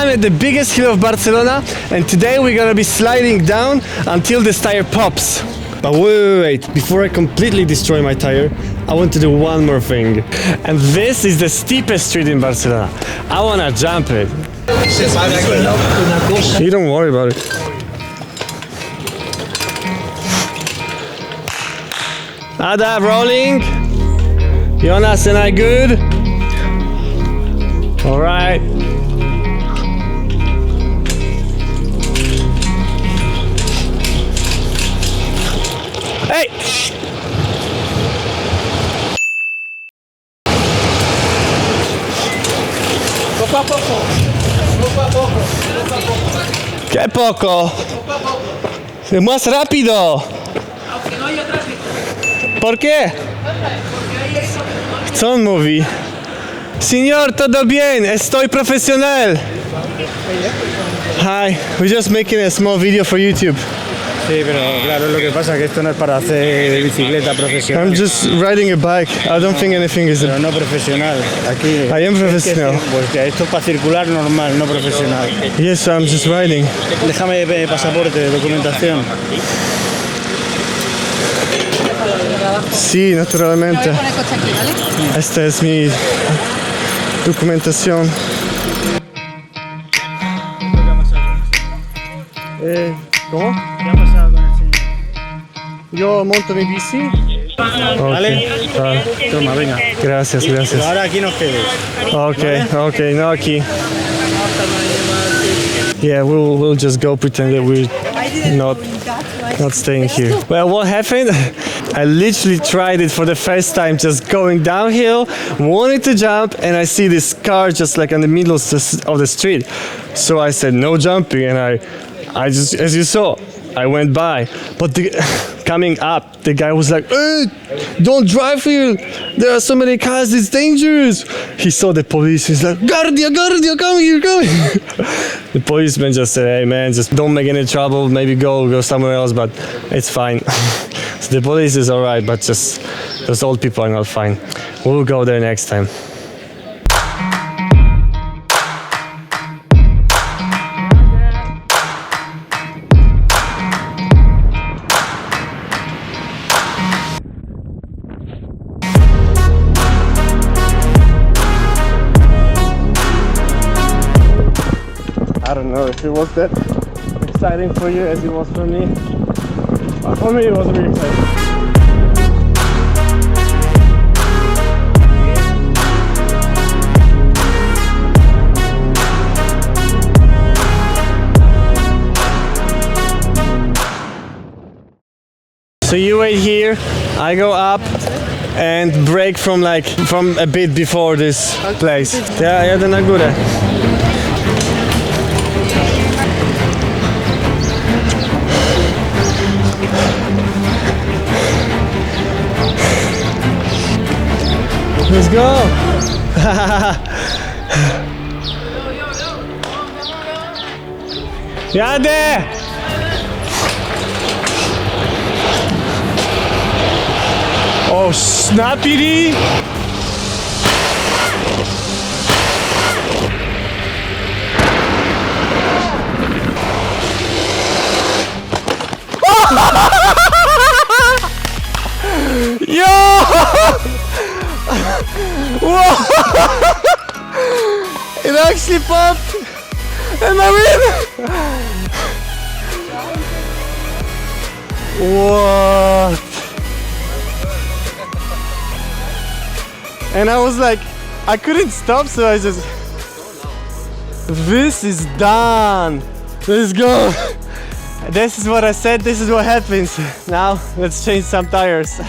I'm at the biggest hill of Barcelona, and today we're gonna be sliding down until this tire pops. But wait, before I completely destroy my tire, I want to do one more thing. And this is the steepest street in Barcelona. I wanna jump it. You don't worry about it. Ada, rolling. Jonas and I good? All right. Hey! Poco a poco. Poco a poco. ¿Qué poco? Es más rápido. Aunque no haya tráfico. ¿Por qué? Porque ahí es. Son movie. Señor, todo bien, estoy profesional. Hi, we're just making a small video for YouTube. Sí, pero claro, lo que pasa es que esto no es para hacer bicicleta profesional. I'm just riding a bike. I don't think anything is. Pero no profesional. Aquí. I am professional. Pues que esto es para circular normal, no profesional. Yes, I'm just riding. Déjame pasaporte, documentación. Sí, naturalmente. Esta es mi documentación. ¿Cómo? ¿Qué ha pasado con el señor? Yo monto mi bici. ¿Vale? Ah, Toma, venga. gracias, Pero gracias. ahora aquí nos quedes. Okay, no aquí. Yeah, we'll just go pretend that we're not staying here. Well, what happened? I literally tried it for the first time, just going downhill, wanted to jump, and I see this car just like in the middle of the street. So I said no jumping, and I just, as you saw, I went by. But coming up, the guy was like, "Hey, don't drive here. There are so many cars, it's dangerous." He saw the police, he's like, Guardia, come here. The policeman just said, "Hey man, just don't make any trouble, maybe go somewhere else, but it's fine." So the police is alright, but just those old people are not fine. We'll go there next time. I don't know if it was that exciting for you as it was for me. But for me it was really exciting. So you wait here, I go up and break from a bit before this place. Ja, jadę na górę. Let's go! Jadę! Oh, snappity! Yo! Whoa! It actually popped! And I'm in! What? And I was like, I couldn't stop, so I just... This is done! Let's go! This is what I said, this is what happens. Now, let's change some tires.